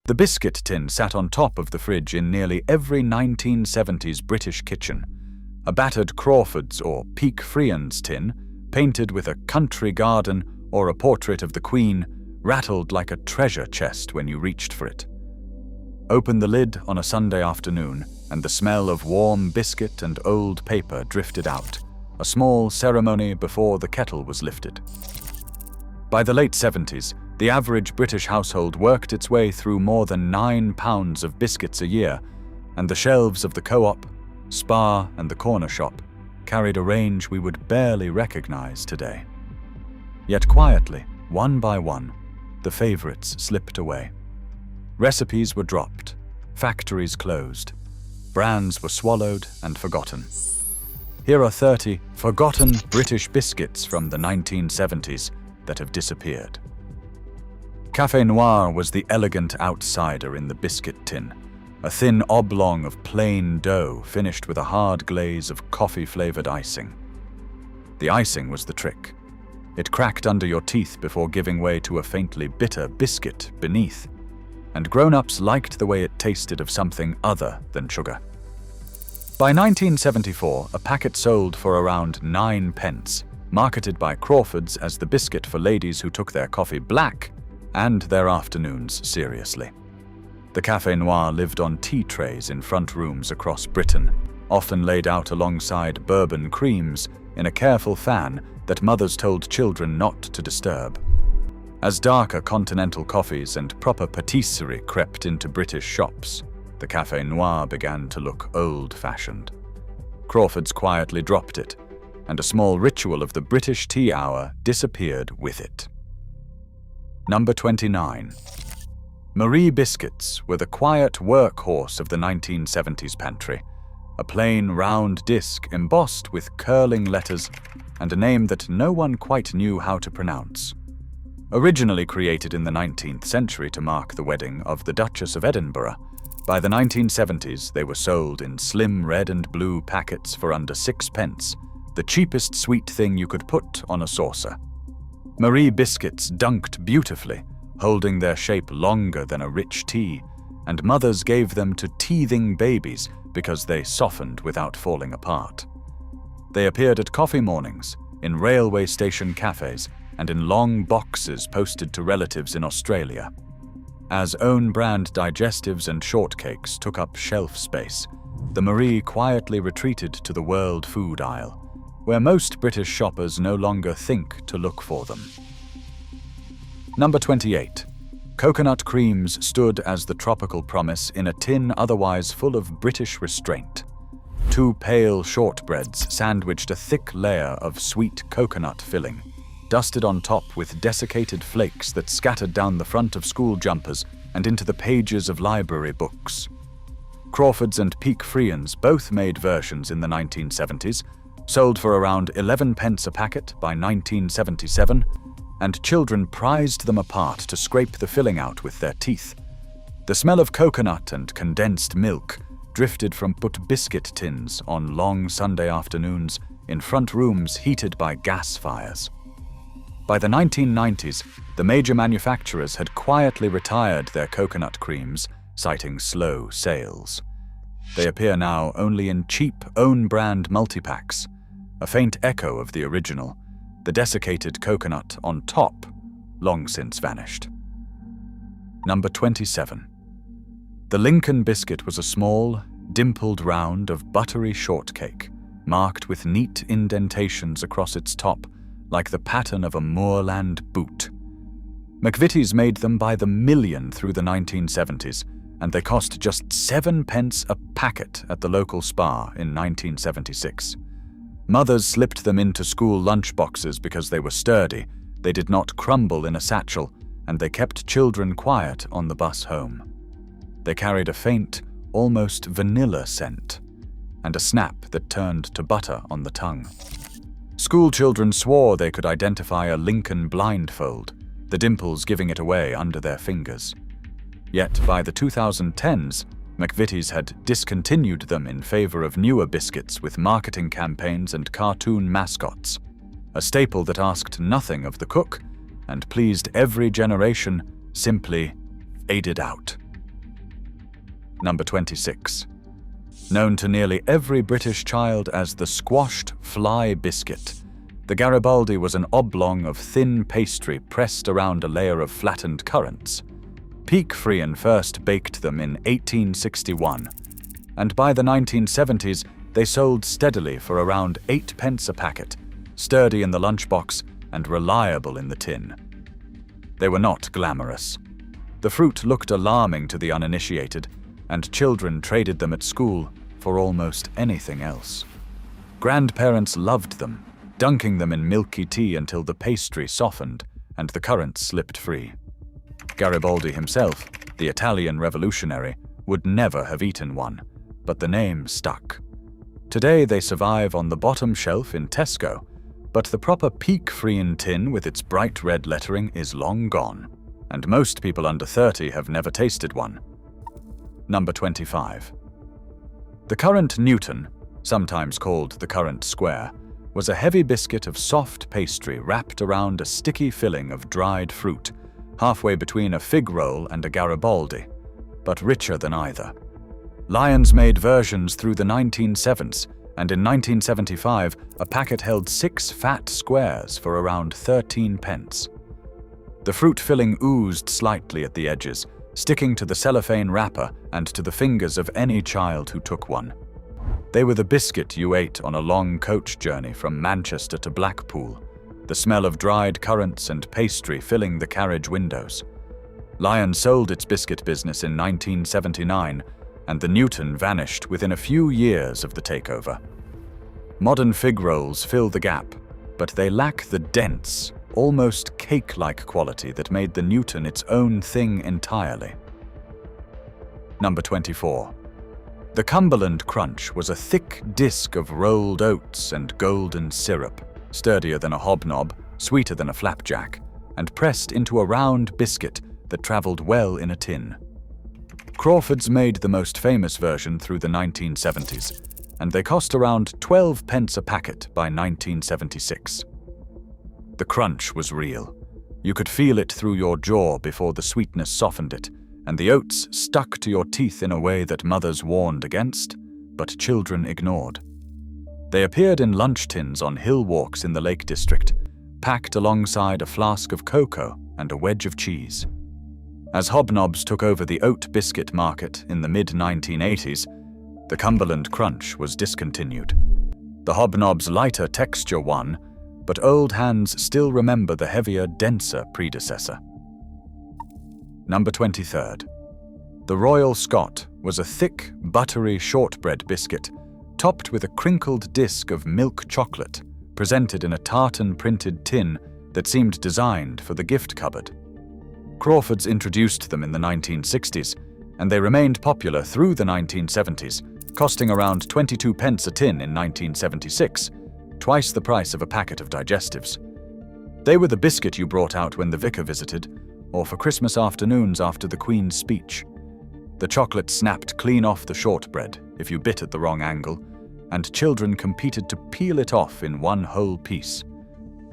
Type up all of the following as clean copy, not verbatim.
The biscuit tin sat on top of the fridge in nearly every 1970s British kitchen. A battered Crawford's or Peak Frian's tin, painted with a country garden or a portrait of the Queen, rattled like a treasure chest when you reached for it. Open the lid on a Sunday afternoon, and the smell of warm biscuit and old paper drifted out, a small ceremony before the kettle was lifted. By the late 70s, the average British household worked its way through more than 9 pounds of biscuits a year, and the shelves of the Co-op, Spar, and the corner shop carried a range we would barely recognize today. Yet quietly, one by one, the favorites slipped away. Recipes were dropped, factories closed, brands were swallowed and forgotten. Here are 30 forgotten British biscuits from the 1970s that have disappeared. Café Noir was the elegant outsider in the biscuit tin, a thin oblong of plain dough finished with a hard glaze of coffee-flavored icing. The icing was the trick. It cracked under your teeth before giving way to a faintly bitter biscuit beneath, and grown-ups liked the way it tasted of something other than sugar. By 1974, a packet sold for around 9 pence, marketed by Crawford's as the biscuit for ladies who took their coffee black and their afternoons seriously. The Café Noir lived on tea trays in front rooms across Britain, often laid out alongside bourbon creams in a careful fan that mothers told children not to disturb. As darker continental coffees and proper patisserie crept into British shops, the Café Noir began to look old-fashioned. Crawford's quietly dropped it, and a small ritual of the British tea hour disappeared with it. Number 29. Marie biscuits were the quiet workhorse of the 1970s pantry, a plain round disc embossed with curling letters and a name that no one quite knew how to pronounce. Originally created in the 19th century to mark the wedding of the Duchess of Edinburgh, by the 1970s they were sold in slim red and blue packets for under 6 pence, the cheapest sweet thing you could put on a saucer. Marie biscuits dunked beautifully, holding their shape longer than a rich tea, and mothers gave them to teething babies because they softened without falling apart. They appeared at coffee mornings, in railway station cafes, and in long boxes posted to relatives in Australia. As own-brand digestives and shortcakes took up shelf space, the Marie quietly retreated to the world food aisle, where most British shoppers no longer think to look for them. Number 28. Coconut creams stood as the tropical promise in a tin otherwise full of British restraint. 2 pale shortbreads sandwiched a thick layer of sweet coconut filling, dusted on top with desiccated flakes that scattered down the front of school jumpers and into the pages of library books. Crawford's and Peak Frian's both made versions in the 1970s, sold for around 11 pence a packet by 1977, and children prized them apart to scrape the filling out with their teeth. The smell of coconut and condensed milk drifted from put biscuit tins on long Sunday afternoons in front rooms heated by gas fires. By the 1990s, the major manufacturers had quietly retired their coconut creams, citing slow sales. They appear now only in cheap, own-brand multipacks, a faint echo of the original, the desiccated coconut on top, long since vanished. Number 27. The Lincoln biscuit was a small, dimpled round of buttery shortcake, marked with neat indentations across its top, like the pattern of a moorland boot. McVitie's made them by the million through the 1970s, and they cost just 7 pence a packet at the local Spar in 1976. Mothers slipped them into school lunchboxes because they were sturdy, they did not crumble in a satchel, and they kept children quiet on the bus home. They carried a faint, almost vanilla scent, and a snap that turned to butter on the tongue. School children swore they could identify a Lincoln blindfold, the dimples giving it away under their fingers. Yet by the 2010s, McVitie's had discontinued them in favor of newer biscuits with marketing campaigns and cartoon mascots, a staple that asked nothing of the cook and pleased every generation, simply faded out. Number 26. Known to nearly every British child as the squashed fly biscuit, the Garibaldi was an oblong of thin pastry pressed around a layer of flattened currants. Peak Frian first baked them in 1861, and by the 1970s they sold steadily for around 8 pence a packet, sturdy in the lunchbox and reliable in the tin. They were not glamorous. The fruit looked alarming to the uninitiated, and children traded them at school for almost anything else. Grandparents loved them, dunking them in milky tea until the pastry softened and the currants slipped free. Garibaldi himself, the Italian revolutionary, would never have eaten one, but the name stuck. Today they survive on the bottom shelf in Tesco, but the proper Peak Frian tin with its bright red lettering is long gone, and most people under 30 have never tasted one. Number 25. The currant Newton, sometimes called the currant square, was a heavy biscuit of soft pastry wrapped around a sticky filling of dried fruit, halfway between a fig roll and a Garibaldi, but richer than either. Lyons made versions through the 1970s, and in 1975, a packet held 6 fat squares for around 13 pence. The fruit filling oozed slightly at the edges, sticking to the cellophane wrapper and to the fingers of any child who took one. They were the biscuit you ate on a long coach journey from Manchester to Blackpool, the smell of dried currants and pastry filling the carriage windows. Lyons sold its biscuit business in 1979, and the Newton vanished within a few years of the takeover. Modern fig rolls fill the gap, but they lack the dense, almost cake-like quality that made the Newton its own thing entirely. Number 24. The Cumberland Crunch was a thick disc of rolled oats and golden syrup, sturdier than a hobnob, sweeter than a flapjack, and pressed into a round biscuit that traveled well in a tin. Crawford's made the most famous version through the 1970s, and they cost around 12 pence a packet by 1976. The crunch was real. You could feel it through your jaw before the sweetness softened it, and the oats stuck to your teeth in a way that mothers warned against, but children ignored. They appeared in lunch tins on hill walks in the Lake District, packed alongside a flask of cocoa and a wedge of cheese. As hobnobs took over the oat biscuit market in the mid-1980s, the Cumberland Crunch was discontinued. The hobnob's lighter texture won, but old hands still remember the heavier, denser predecessor. Number 23. The Royal Scot was a thick, buttery shortbread biscuit, topped with a crinkled disc of milk chocolate, presented in a tartan-printed tin that seemed designed for the gift cupboard. Crawford's introduced them in the 1960s, and they remained popular through the 1970s, costing around 22 pence a tin in 1976, twice the price of a packet of digestives. They were the biscuit you brought out when the vicar visited, or for Christmas afternoons after the Queen's speech. The chocolate snapped clean off the shortbread if you bit at the wrong angle, and children competed to peel it off in one whole piece.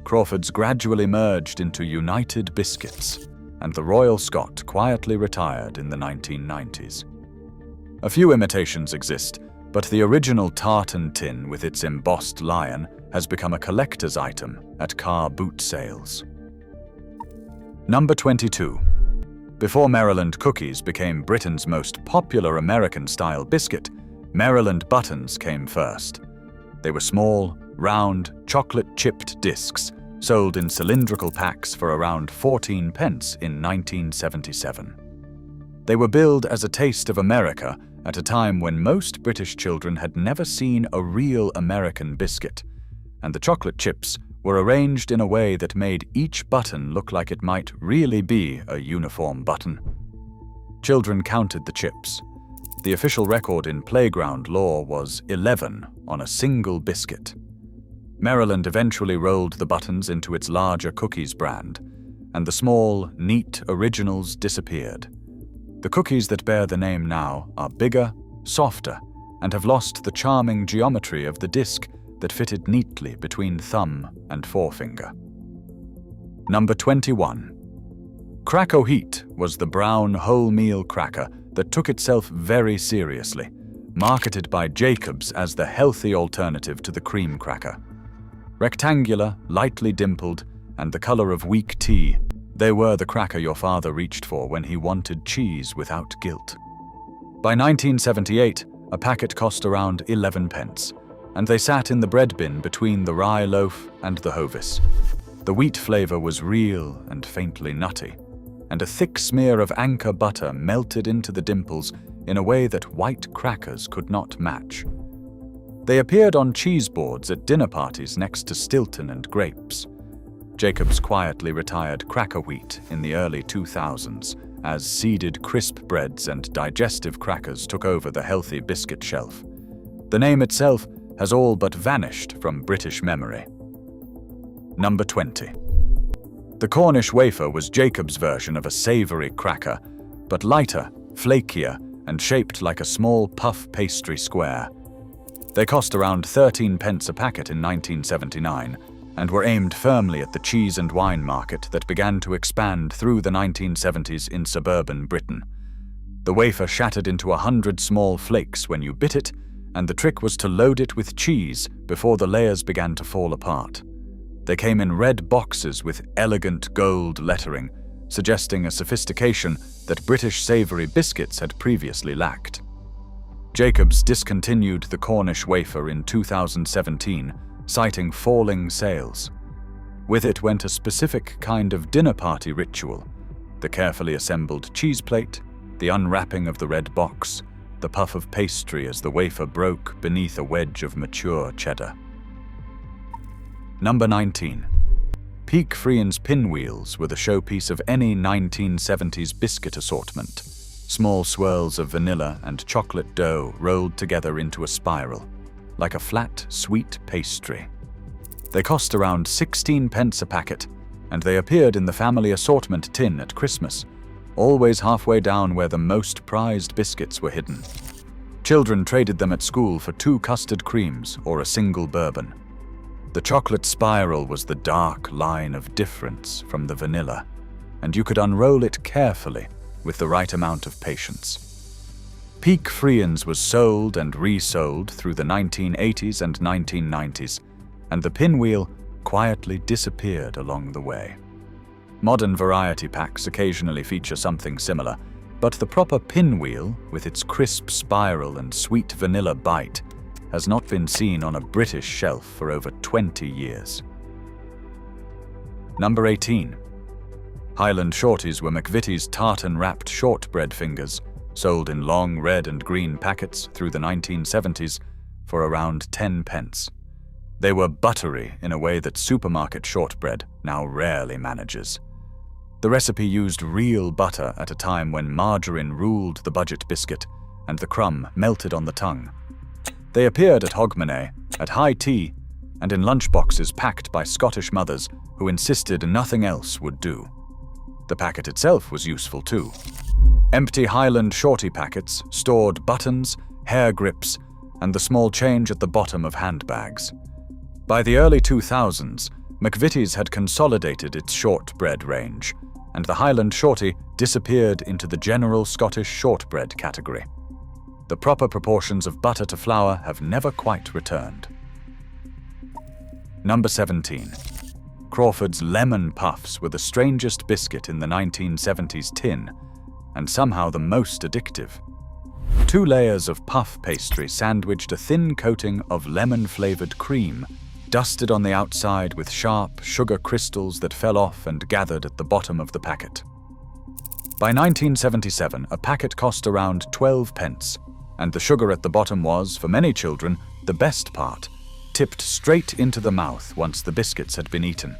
Crawford's gradually merged into United Biscuits, and the Royal Scot quietly retired in the 1990s. A few imitations exist, but the original tartan tin with its embossed lion has become a collector's item at car boot sales. Number 22. Before Maryland cookies became Britain's most popular American-style biscuit, Maryland buttons came first. They were small, round, chocolate-chipped discs, sold in cylindrical packs for around 14 pence in 1977. They were billed as a taste of America at a time when most British children had never seen a real American biscuit, and the chocolate chips were arranged in a way that made each button look like it might really be a uniform button. Children counted the chips. The official record in playground lore was 11 on a single biscuit. Maryland eventually rolled the buttons into its larger cookies brand, and the small, neat originals disappeared. The cookies that bear the name now are bigger, softer, and have lost the charming geometry of the disc that fitted neatly between thumb and forefinger. Number 21. Kracka Heat was the brown wholemeal cracker that took itself very seriously, marketed by Jacobs as the healthy alternative to the cream cracker. Rectangular, lightly dimpled, and the color of weak tea, they were the cracker your father reached for when he wanted cheese without guilt. By 1978, a packet cost around 11 pence, and they sat in the bread bin between the rye loaf and the hovis. The wheat flavor was real and faintly nutty, and a thick smear of anchor butter melted into the dimples in a way that white crackers could not match. They appeared on cheese boards at dinner parties next to Stilton and grapes. Jacobs quietly retired cracker wheat in the early 2000s as seeded crisp breads and digestive crackers took over the healthy biscuit shelf. The name itself has all but vanished from British memory. Number 20. The Cornish wafer was Jacobs' version of a savory cracker, but lighter, flakier, and shaped like a small puff pastry square. They cost around 13 pence a packet in 1979 and were aimed firmly at the cheese and wine market that began to expand through the 1970s in suburban Britain. The wafer shattered into 100 small flakes when you bit it, and the trick was to load it with cheese before the layers began to fall apart. They came in red boxes with elegant gold lettering, suggesting a sophistication that British savory biscuits had previously lacked. Jacobs discontinued the Cornish wafer in 2017, citing falling sales. With it went a specific kind of dinner party ritual: the carefully assembled cheese plate, the unwrapping of the red box, the puff of pastry as the wafer broke beneath a wedge of mature cheddar. Number 19. Peak Frian's pinwheels were the showpiece of any 1970s biscuit assortment. Small swirls of vanilla and chocolate dough rolled together into a spiral, like a flat, sweet pastry. They cost around 16 pence a packet, and they appeared in the family assortment tin at Christmas, always halfway down where the most prized biscuits were hidden. Children traded them at school for 2 custard creams or a single bourbon. The chocolate spiral was the dark line of difference from the vanilla, and you could unroll it carefully with the right amount of patience. Peak Frian's was sold and resold through the 1980s and 1990s, and the pinwheel quietly disappeared along the way. Modern variety packs occasionally feature something similar, but the proper pinwheel, with its crisp spiral and sweet vanilla bite, has not been seen on a British shelf for over 20 years. Number 18. Highland Shorties were McVitie's tartan-wrapped shortbread fingers, sold in long red and green packets through the 1970s for around 10 pence. They were buttery in a way that supermarket shortbread now rarely manages. The recipe used real butter at a time when margarine ruled the budget biscuit and the crumb melted on the tongue. They appeared at Hogmanay, at high tea, and in lunchboxes packed by Scottish mothers who insisted nothing else would do. The packet itself was useful too. Empty Highland Shorty packets stored buttons, hair grips, and the small change at the bottom of handbags. By the early 2000s, McVitie's had consolidated its shortbread range, and the Highland Shorty disappeared into the general Scottish shortbread category. The proper proportions of butter to flour have never quite returned. Number 17. Crawford's Lemon Puffs were the strangest biscuit in the 1970s tin, and somehow the most addictive. 2 layers of puff pastry sandwiched a thin coating of lemon-flavored cream, dusted on the outside with sharp sugar crystals that fell off and gathered at the bottom of the packet. By 1977, a packet cost around 12 pence, and the sugar at the bottom was, for many children, the best part, tipped straight into the mouth once the biscuits had been eaten.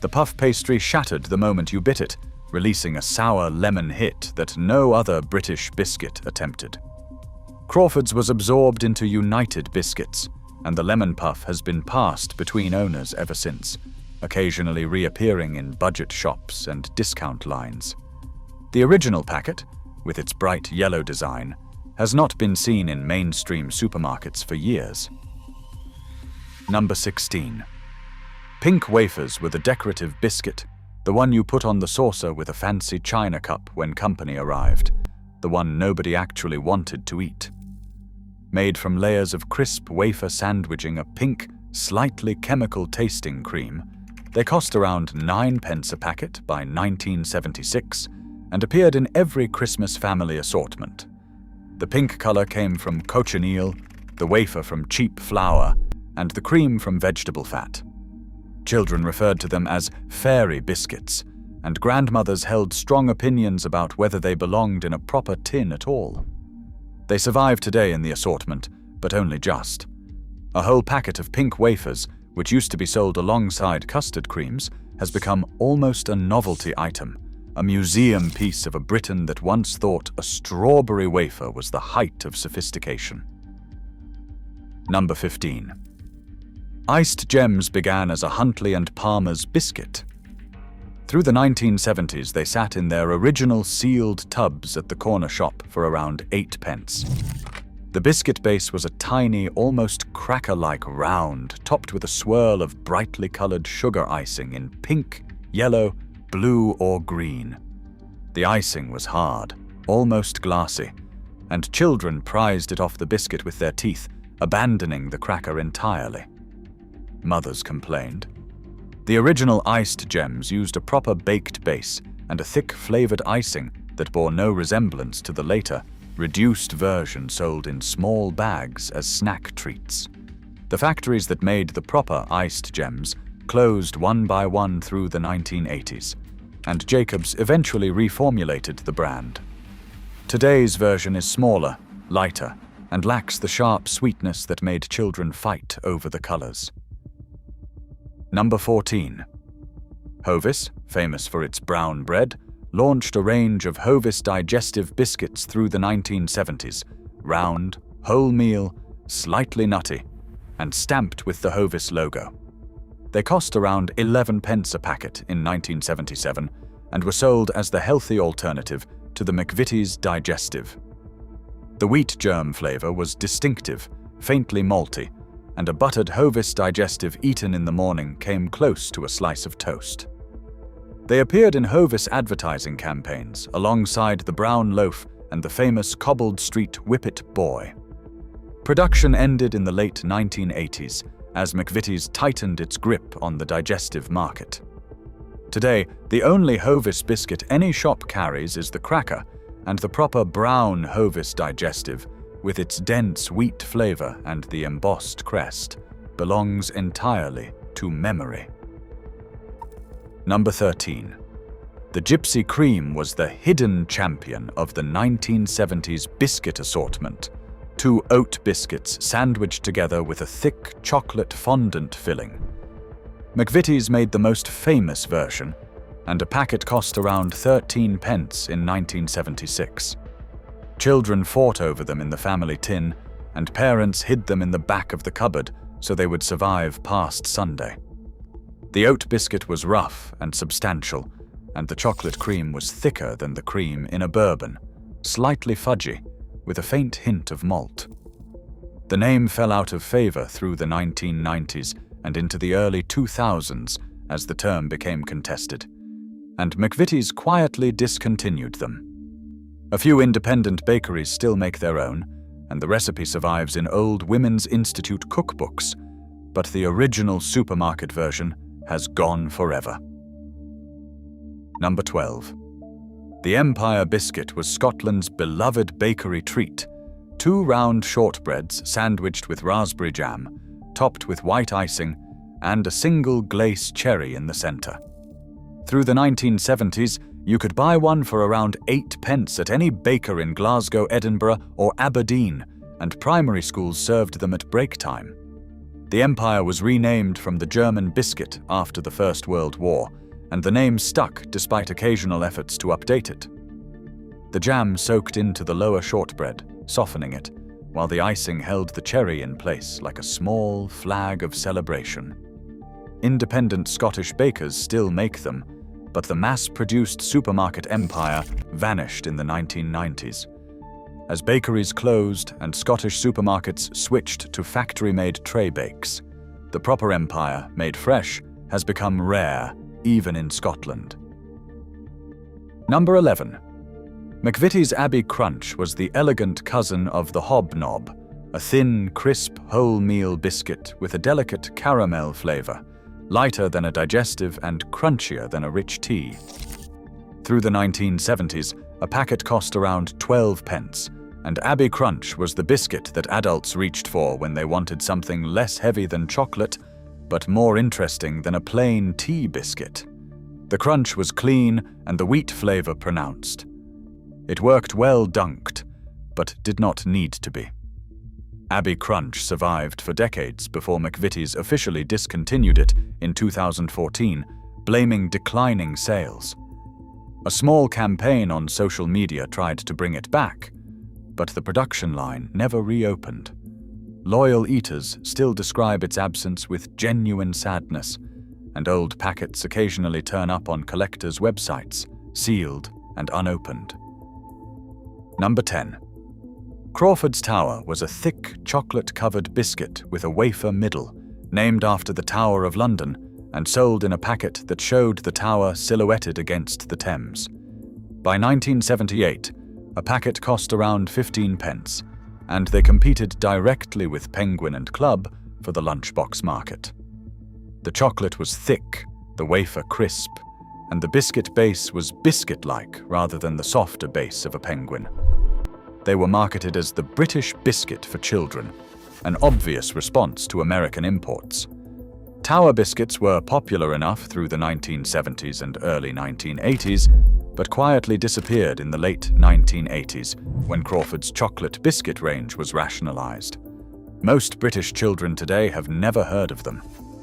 The puff pastry shattered the moment you bit it, releasing a sour lemon hit that no other British biscuit attempted. Crawford's was absorbed into United Biscuits, and the lemon puff has been passed between owners ever since, occasionally reappearing in budget shops and discount lines. The original packet, with its bright yellow design, has not been seen in mainstream supermarkets for years. Number 16. Pink wafers were the decorative biscuit, the one you put on the saucer with a fancy china cup when company arrived. the one nobody actually wanted to eat. Made from layers of crisp wafer sandwiching a pink, slightly chemical-tasting cream, they cost around 9p a packet by 1976 and appeared in every Christmas family assortment. The pink color came from cochineal, the wafer from cheap flour, and the cream from vegetable fat. Children referred to them as fairy biscuits, and grandmothers held strong opinions about whether they belonged in a proper tin at all. They survive today in the assortment, but only just. A whole packet of pink wafers, which used to be sold alongside custard creams, has become almost a novelty item, a museum piece of a Britain that once thought a strawberry wafer was the height of sophistication. Number 15. Iced gems began as a Huntley and Palmer's biscuit. Through the 1970s, they sat in their original sealed tubs at the corner shop for around 8p. The biscuit base was a tiny, almost cracker-like round, topped with a swirl of brightly colored sugar icing in pink, yellow, blue, or green. The icing was hard, almost glassy, and children prized it off the biscuit with their teeth, abandoning the cracker entirely. Mothers complained. The original iced gems used a proper baked base and a thick flavored icing that bore no resemblance to the later, reduced version sold in small bags as snack treats. The factories that made the proper iced gems closed one by one through the 1980s, and Jacobs eventually reformulated the brand. Today's version is smaller, lighter, and lacks the sharp sweetness that made children fight over the colors. Number 14. Hovis, famous for its brown bread, launched a range of Hovis digestive biscuits through the 1970s, round, wholemeal, slightly nutty, and stamped with the Hovis logo. They cost around 11p a packet in 1977 and were sold as the healthy alternative to the McVitie's digestive. The wheat germ flavor was distinctive, faintly malty, and a buttered Hovis digestive eaten in the morning came close to a slice of toast. They appeared in Hovis advertising campaigns alongside the brown loaf and the famous cobbled street Whippet boy. Production ended in the late 1980s as McVitie's tightened its grip on the digestive market. Today, the only Hovis biscuit any shop carries is the Kracka, and the proper brown Hovis digestive, with its dense wheat flavor and the embossed crest, belongs entirely to memory. Number 13. The Gypsy cream was the hidden champion of the 1970s biscuit assortment, 2 oat biscuits sandwiched together with a thick chocolate fondant filling. McVitie's made the most famous version, and a packet cost around 13p in 1976. Children fought over them in the family tin, and parents hid them in the back of the cupboard so they would survive past Sunday. The oat biscuit was rough and substantial, and the chocolate cream was thicker than the cream in a bourbon, slightly fudgy, with a faint hint of malt. The name fell out of favor through the 1990s and into the early 2000s as the term became contested, and McVitie's quietly discontinued them. A few independent bakeries still make their own, and the recipe survives in old Women's Institute cookbooks, but the original supermarket version has gone forever. Number 12. The Empire biscuit was Scotland's beloved bakery treat, 2 round shortbreads sandwiched with raspberry jam, topped with white icing, and a single glace cherry in the center. Through the 1970s, you could buy one for around 8p at any baker in Glasgow, Edinburgh, or Aberdeen, and primary schools served them at break time. The Empire was renamed from the German biscuit after the First World War, and the name stuck despite occasional efforts to update it. The jam soaked into the lower shortbread, softening it, while the icing held the cherry in place like a small flag of celebration. Independent Scottish bakers still make them, but the mass-produced supermarket empire vanished in the 1990s. As bakeries closed and Scottish supermarkets switched to factory-made tray bakes, the proper empire, made fresh, has become rare, even in Scotland. Number 11. McVitie's Abbey Crunch was the elegant cousin of the Hobnob, a thin, crisp, wholemeal biscuit with a delicate caramel flavor, lighter than a digestive and crunchier than a rich tea. Through the 1970s, a packet cost around 12 pence, and Abbey Crunch was the biscuit that adults reached for when they wanted something less heavy than chocolate, but more interesting than a plain tea biscuit. The crunch was clean and the wheat flavor pronounced. It worked well dunked, but did not need to be. Abbey Crunch survived for decades before McVitie's officially discontinued it in 2014, blaming declining sales. A small campaign on social media tried to bring it back, but the production line never reopened. Loyal eaters still describe its absence with genuine sadness, and old packets occasionally turn up on collectors' websites, sealed and unopened. Number 10. Crawford's Tower was a thick, chocolate-covered biscuit with a wafer middle, named after the Tower of London, and sold in a packet that showed the tower silhouetted against the Thames. By 1978, a packet cost around 15 pence, and they competed directly with Penguin and Club for the lunchbox market. The chocolate was thick, the wafer crisp, and the biscuit base was biscuit-like rather than the softer base of a Penguin. They were marketed as the British biscuit for children, an obvious response to American imports. Tower biscuits were popular enough through the 1970s and early 1980s, but quietly disappeared in the late 1980s when Crawford's chocolate biscuit range was rationalized. Most British children today have never heard of them,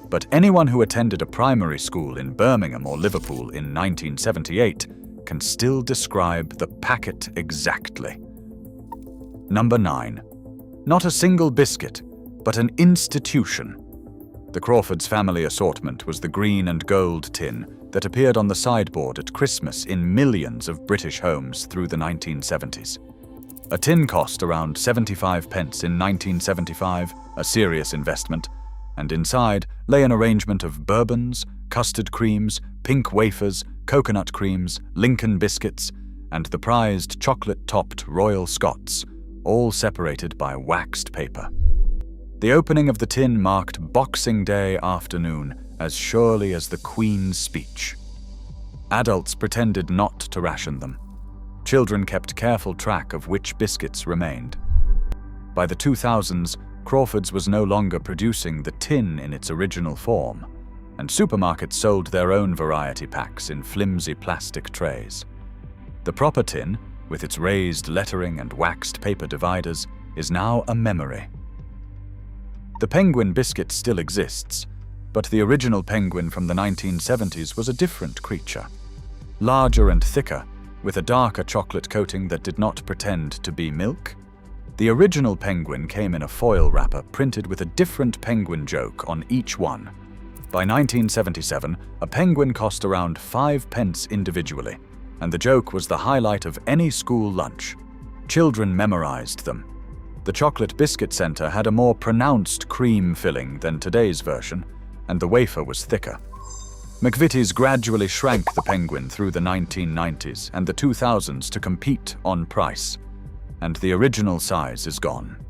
but anyone who attended a primary school in Birmingham or Liverpool in 1978 can still describe the packet exactly. Number 9. Not a single biscuit, but an institution. The Crawford's family assortment was the green and gold tin that appeared on the sideboard at Christmas in millions of British homes through the 1970s. A tin cost around 75 pence in 1975, a serious investment, and inside lay an arrangement of bourbons, custard creams, pink wafers, coconut creams, Lincoln biscuits, and the prized chocolate-topped Royal Scots, all separated by waxed paper. The opening of the tin marked Boxing Day afternoon as surely as the Queen's speech. Adults pretended not to ration them. Children kept careful track of which biscuits remained. By the 2000s, Crawford's was no longer producing the tin in its original form, and supermarkets sold their own variety packs in flimsy plastic trays. The proper tin, with its raised lettering and waxed paper dividers, is now a memory. The Penguin biscuit still exists, but the original Penguin from the 1970s was a different creature. Larger and thicker, with a darker chocolate coating that did not pretend to be milk. The original Penguin came in a foil wrapper printed with a different penguin joke on each one. By 1977, a penguin cost around 5 pence individually, and the joke was the highlight of any school lunch. Children memorized them. The Chocolate Biscuit Center had a more pronounced cream filling than today's version, and the wafer was thicker. McVitie's gradually shrank the Penguin through the 1990s and the 2000s to compete on price, and the original size is gone.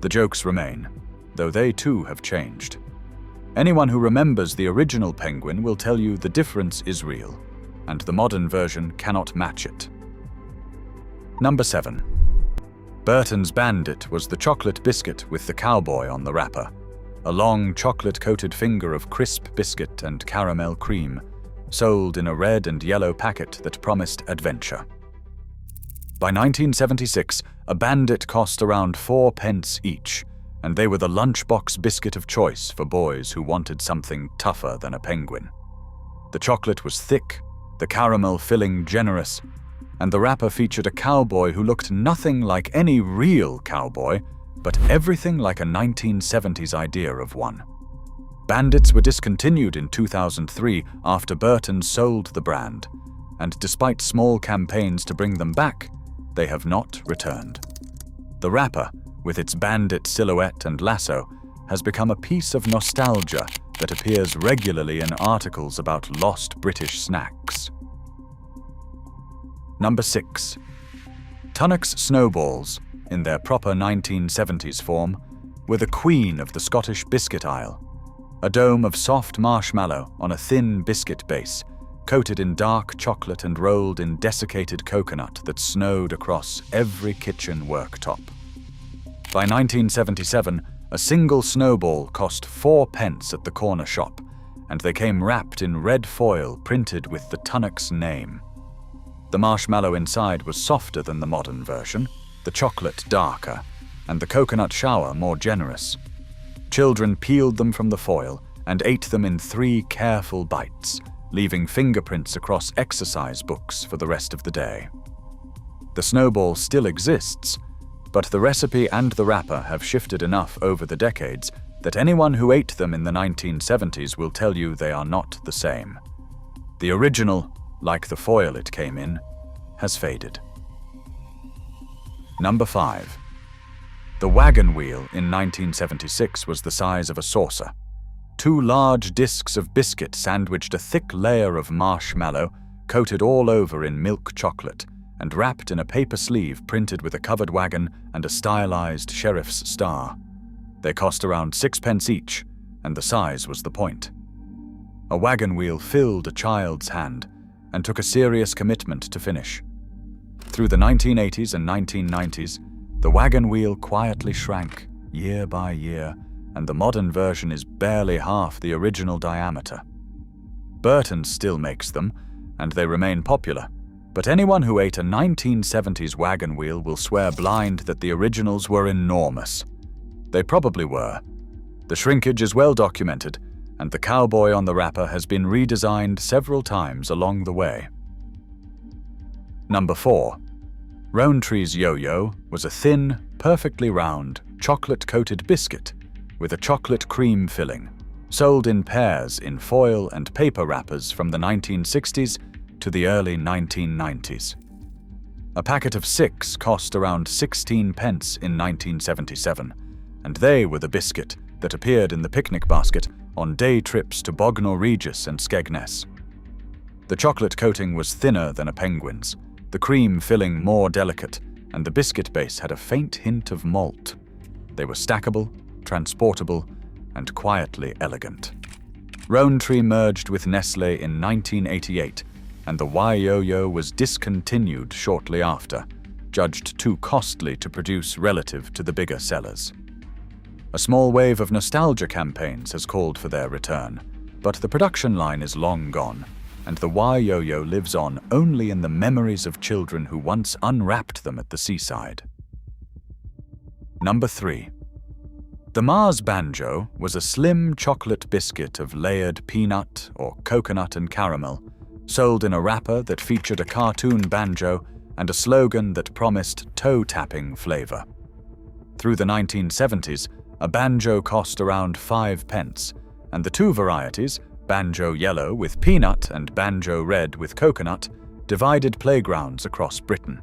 The jokes remain, though they too have changed. Anyone who remembers the original Penguin will tell you the difference is real, and the modern version cannot match it. Number 7. Burton's Bandit was the chocolate biscuit with the cowboy on the wrapper, a long chocolate-coated finger of crisp biscuit and caramel cream, sold in a red and yellow packet that promised adventure. By 1976, a Bandit cost around 4 pence each, and they were the lunchbox biscuit of choice for boys who wanted something tougher than a Penguin. The chocolate was thick, the caramel filling generous, and the wrapper featured a cowboy who looked nothing like any real cowboy, but everything like a 1970s idea of one. Bandits were discontinued in 2003 after Burton sold the brand, and despite small campaigns to bring them back, they have not returned. The wrapper, with its bandit silhouette and lasso, has become a piece of nostalgia that appears regularly in articles about lost British snacks. Number 6. Tunnock's Snowballs, in their proper 1970s form, were the queen of the Scottish biscuit aisle. A dome of soft marshmallow on a thin biscuit base, coated in dark chocolate and rolled in desiccated coconut that snowed across every kitchen worktop. By 1977, a single snowball cost 4p at the corner shop, and they came wrapped in red foil printed with the Tunnock's name. The marshmallow inside was softer than the modern version, the chocolate darker, and the coconut shower more generous. Children peeled them from the foil and ate them in 3 careful bites, leaving fingerprints across exercise books for the rest of the day. The snowball still exists, but the recipe and the wrapper have shifted enough over the decades that anyone who ate them in the 1970s will tell you they are not the same. The original, like the foil it came in, has faded. Number 5. The wagon wheel in 1976 was the size of a saucer. 2 large discs of biscuit sandwiched a thick layer of marshmallow coated all over in milk chocolate and wrapped in a paper sleeve printed with a covered wagon and a stylized sheriff's star. They cost around 6p each, and the size was the point. A wagon wheel filled a child's hand and took a serious commitment to finish. Through the 1980s and 1990s, the wagon wheel quietly shrank year by year, and the modern version is barely half the original diameter. Burton's still makes them, and they remain popular, but anyone who ate a 1970s wagon wheel will swear blind that the originals were enormous. They probably were. The shrinkage is well documented, and the cowboy on the wrapper has been redesigned several times along the way. Number 4. Rowntree's Yo-Yo was a thin, perfectly round, chocolate-coated biscuit with a chocolate cream filling, sold in pairs in foil and paper wrappers from the 1960s to the early 1990s. A packet of 6 cost around 16p in 1977, and they were the biscuit that appeared in the picnic basket on day trips to Bognor Regis and Skegness. The chocolate coating was thinner than a penguin's, the cream filling more delicate, and the biscuit base had a faint hint of malt. They were stackable, transportable, and quietly elegant. Rowntree merged with Nestlé in 1988, and the Yo-Yo was discontinued shortly after, judged too costly to produce relative to the bigger sellers. A small wave of nostalgia campaigns has called for their return, but the production line is long gone, and the Yo-Yo lives on only in the memories of children who once unwrapped them at the seaside. Number 3. The Mars Banjo was a slim chocolate biscuit of layered peanut or coconut and caramel, sold in a wrapper that featured a cartoon banjo and a slogan that promised toe-tapping flavor. Through the 1970s, a banjo cost around 5p, and the 2 varieties, Banjo Yellow with peanut and Banjo Red with coconut, divided playgrounds across Britain.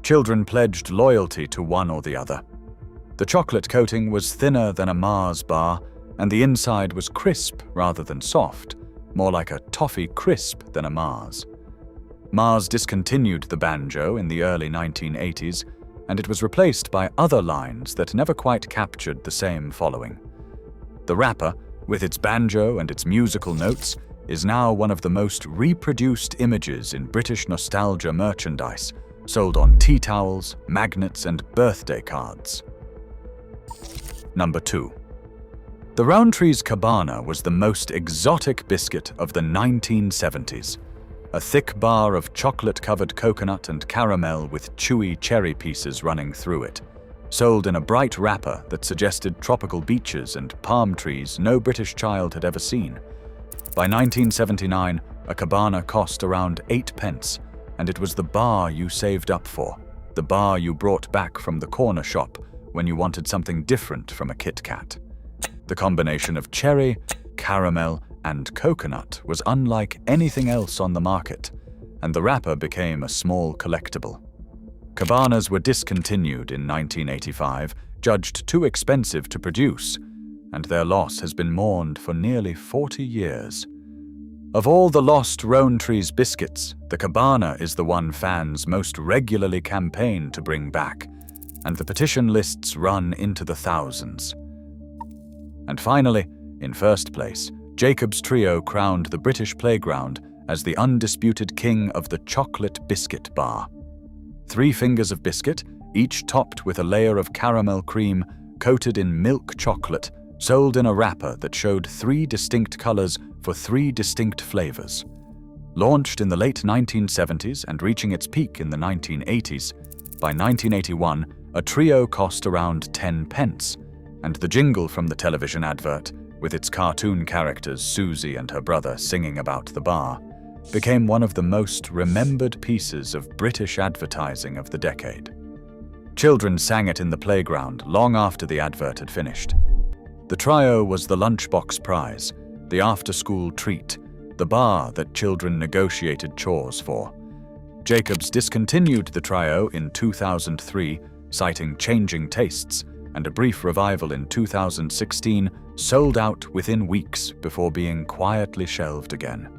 Children pledged loyalty to one or the other. The chocolate coating was thinner than a Mars bar, and the inside was crisp rather than soft, more like a toffee crisp than a Mars. Mars discontinued the banjo in the early 1980s, and it was replaced by other lines that never quite captured the same following. The wrapper, with its banjo and its musical notes, is now one of the most reproduced images in British nostalgia merchandise, sold on tea towels, magnets, and birthday cards. Number 2. The Rowntree's Cabana was the most exotic biscuit of the 1970s. A thick bar of chocolate-covered coconut and caramel with chewy cherry pieces running through it, sold in a bright wrapper that suggested tropical beaches and palm trees no British child had ever seen. By 1979, a Cabana cost around 8p, and it was the bar you saved up for, the bar you brought back from the corner shop when you wanted something different from a Kit Kat. The combination of cherry, caramel, and coconut was unlike anything else on the market, and the wrapper became a small collectible. Cabanas were discontinued in 1985, judged too expensive to produce, and their loss has been mourned for nearly 40 years. Of all the lost Rowntree's biscuits, the Cabana is the one fans most regularly campaign to bring back, and the petition lists run into the thousands. And finally, in first place, Jacob's trio crowned the British playground as the undisputed king of the chocolate biscuit bar. 3 fingers of biscuit, each topped with a layer of caramel cream coated in milk chocolate, sold in a wrapper that showed 3 distinct colors for 3 distinct flavors. Launched in the late 1970s and reaching its peak in the 1980s, by 1981, a trio cost around 10 pence, and the jingle from the television advert, with its cartoon characters Susie and her brother singing about the bar, became one of the most remembered pieces of British advertising of the decade. Children sang it in the playground long after the advert had finished. The trio was the lunchbox prize, the after-school treat, the bar that children negotiated chores for. Jacobs discontinued the trio in 2003, citing changing tastes, and a brief revival in 2016 sold out within weeks before being quietly shelved again.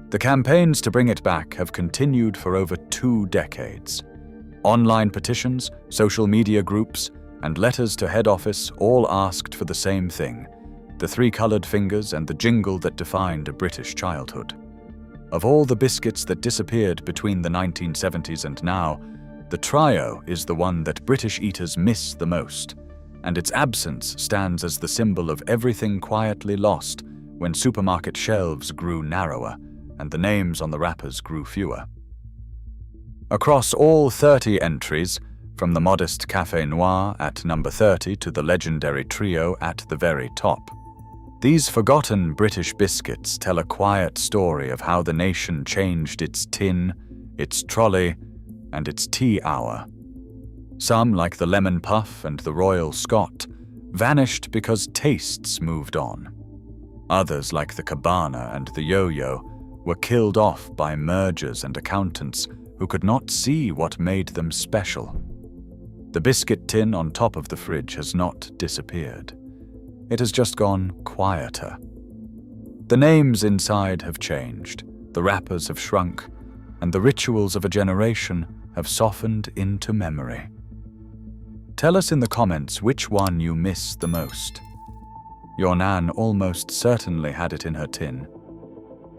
The campaigns to bring it back have continued for over 2 decades. Online petitions, social media groups, and letters to head office all asked for the same thing: the 3 colored fingers and the jingle that defined a British childhood. Of all the biscuits that disappeared between the 1970s and now, the trio is the one that British eaters miss the most, and its absence stands as the symbol of everything quietly lost when supermarket shelves grew narrower and the names on the wrappers grew fewer. Across all 30 entries, from the modest Café Noir at number 30 to the legendary trio at the very top, these forgotten British biscuits tell a quiet story of how the nation changed its tin, its trolley, and its tea hour. Some, like the Lemon Puff and the Royal Scot, vanished because tastes moved on. Others, like the Cabana and the Yo-Yo, were killed off by mergers and accountants who could not see what made them special. The biscuit tin on top of the fridge has not disappeared. It has just gone quieter. The names inside have changed, the wrappers have shrunk, and the rituals of a generation have softened into memory. Tell us in the comments which one you miss the most. Your Nan almost certainly had it in her tin,